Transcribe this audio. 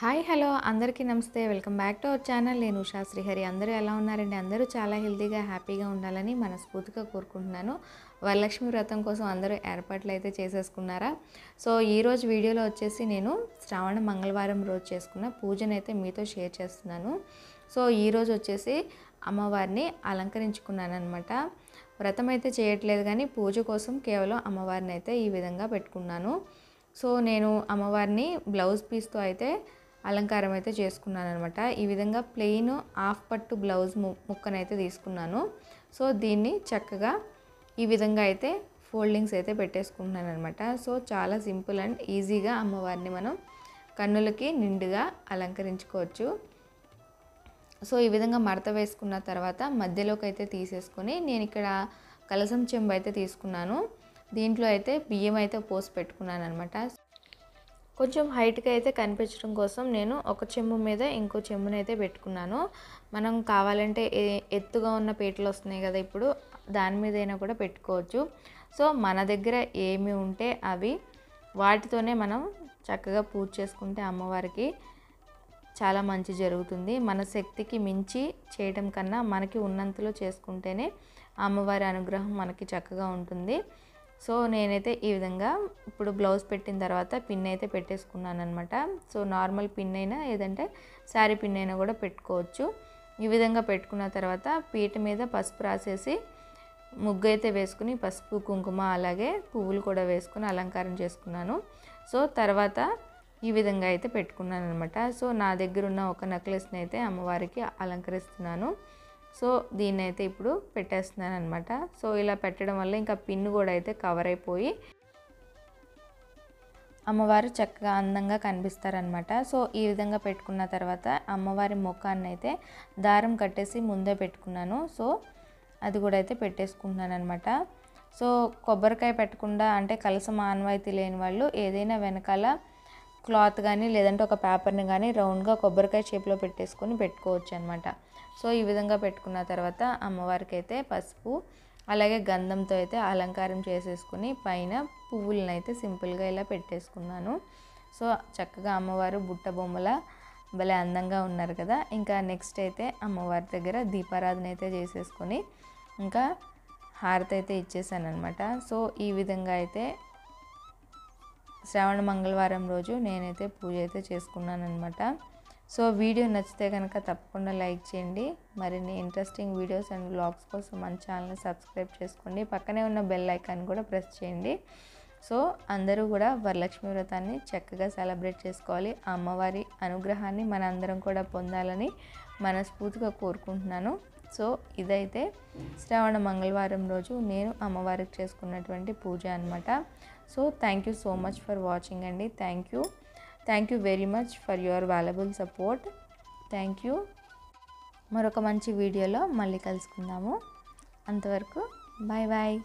hi hello అందరికీ నమస్తే welcome back to our channel నేను ఉషా శ్రీహరి అందరూ ఎలా ఉన్నారండి అందరూ చాలా హెల్తీగా హ్యాపీగా ఉండాలని మనస్ఫూర్తిగా కోరుకుంటున్నాను వరలక్ష్మి వ్రతం కోసం అందరూ ఏర్పాట్లు అయితే చేసేసుకున్నారా సో ఈ రోజు వీడియోలో వచ్చేసి నేను శ్రావణ మంగళవారం రోజు చేసుకున్న పూజను అయితే మీతో షేర్ చేస్తున్నాను సో ఈ రోజు వచ్చేసి అమ్మవారిని అలంకరించుకున్నాను అన్నమాట వ్రతం అయితే చేయట్లేదు కానీ పూజ కోసం కేవలం అమ్మవారిని అయితే ఈ విధంగా పెట్టుకున్నాను సో నేను అమ్మవారిని బ్లౌజ్ పీస్తో అయితే అలంకారం అయితే చేసుకున్నాను అనమాట ఈ విధంగా ప్లెయిన్ హాఫ్ పట్టు బ్లౌజ్ ముక్కనైతే తీసుకున్నాను సో దీన్ని చక్కగా ఈ విధంగా అయితే ఫోల్డింగ్స్ అయితే పెట్టేసుకుంటున్నాను అనమాట సో చాలా సింపుల్ అండ్ ఈజీగా అమ్మవారిని మనం కన్నులకి నిండుగా అలంకరించుకోవచ్చు సో ఈ విధంగా మడత వేసుకున్న తర్వాత మధ్యలోకి అయితే తీసేసుకొని నేను ఇక్కడ కలసం చెంబు అయితే తీసుకున్నాను దీంట్లో అయితే బియ్యం అయితే పోసి పెట్టుకున్నాను అనమాట కొంచెం హైట్గా అయితే కనిపించడం కోసం నేను ఒక చెంబు మీద ఇంకో చెంబుని అయితే పెట్టుకున్నాను మనం కావాలంటే ఎత్తుగా ఉన్న పీటలు వస్తున్నాయి కదా ఇప్పుడు దాని మీద అయినా కూడా పెట్టుకోవచ్చు సో మన దగ్గర ఏమి ఉంటే అవి వాటితోనే మనం చక్కగా పూజ చేసుకుంటే అమ్మవారికి చాలా మంచి జరుగుతుంది మన శక్తికి మించి చేయడం కన్నా మనకి ఉన్నంతలో చేసుకుంటేనే అమ్మవారి అనుగ్రహం మనకి చక్కగా ఉంటుంది సో నేనైతే ఈ విధంగా ఇప్పుడు బ్లౌజ్ పెట్టిన తర్వాత పిన్ అయితే పెట్టేసుకున్నాను అనమాట సో నార్మల్ పిన్ అయినా ఏదంటే శారీ పిన్ అయినా కూడా పెట్టుకోవచ్చు ఈ విధంగా పెట్టుకున్న తర్వాత పీట మీద పసుపు రాసేసి ముగ్గు అయితే వేసుకుని పసుపు కుంకుమ అలాగే పువ్వులు కూడా వేసుకుని అలంకారం చేసుకున్నాను సో తర్వాత ఈ విధంగా అయితే పెట్టుకున్నాను అనమాట సో నా దగ్గర ఉన్న ఒక నెక్లెస్ని అయితే అమ్మవారికి అలంకరిస్తున్నాను సో దీన్ని అయితే ఇప్పుడు పెట్టేస్తున్నాను అనమాట సో ఇలా పెట్టడం వల్ల ఇంకా పిన్ కూడా అయితే కవర్ అయిపోయి అమ్మవారు చక్కగా అందంగా కనిపిస్తారనమాట సో ఈ విధంగా పెట్టుకున్న తర్వాత అమ్మవారి ముఖాన్ని అయితే దారం కట్టేసి ముందే పెట్టుకున్నాను సో అది కూడా అయితే పెట్టేసుకుంటున్నాను అనమాట సో కొబ్బరికాయ పెట్టకుండా అంటే కలసం ఆనవాయితీ లేని వాళ్ళు ఏదైనా వెనకాల క్లాత్ కానీ లేదంటే ఒక పేపర్ని కానీ రౌండ్గా కొబ్బరికాయ షేప్లో పెట్టేసుకొని పెట్టుకోవచ్చు అనమాట సో ఈ విధంగా పెట్టుకున్న తర్వాత అమ్మవారికి అయితే పసుపు అలాగే గంధంతో అయితే అలంకారం చేసేసుకుని పైన పువ్వులను అయితే సింపుల్గా ఇలా పెట్టేసుకున్నాను సో చక్కగా అమ్మవారు బుట్ట బొమ్మల భలే అందంగా ఉన్నారు కదా ఇంకా నెక్స్ట్ అయితే అమ్మవారి దగ్గర దీపారాధన అయితే చేసేసుకొని ఇంకా హారతి అయితే ఇచ్చేసాను అనమాట సో ఈ విధంగా అయితే శ్రావణ మంగళవారం రోజు నేనైతే పూజ అయితే చేసుకున్నాను అనమాట సో వీడియో నచ్చితే కనుక తప్పకుండా లైక్ చేయండి మరిన్ని ఇంట్రెస్టింగ్ వీడియోస్ అండ్ వ్లాగ్స్ కోసం మన ఛానల్ని సబ్స్క్రైబ్ చేసుకోండి పక్కనే ఉన్న బెల్ ఐకాన్ కూడా ప్రెస్ చేయండి సో అందరూ కూడా వరలక్ష్మి వ్రతాన్ని చక్కగా సెలబ్రేట్ చేసుకోవాలి ఆ అమ్మవారి అనుగ్రహాన్ని మన అందరం కూడా పొందాలని మనస్ఫూర్తిగా కోరుకుంటున్నాను సో ఇదైతే శ్రావణ మంగళవారం రోజు నేను అమ్మవారికి చేసుకున్నటువంటి పూజ అనమాట so thank you so much for watching అండి thank you very much for your valuable support thank you మరొక మంచి వీడియోలో మళ్ళీ కలుసుకుందాము అంతవరకు బాయ్ బాయ్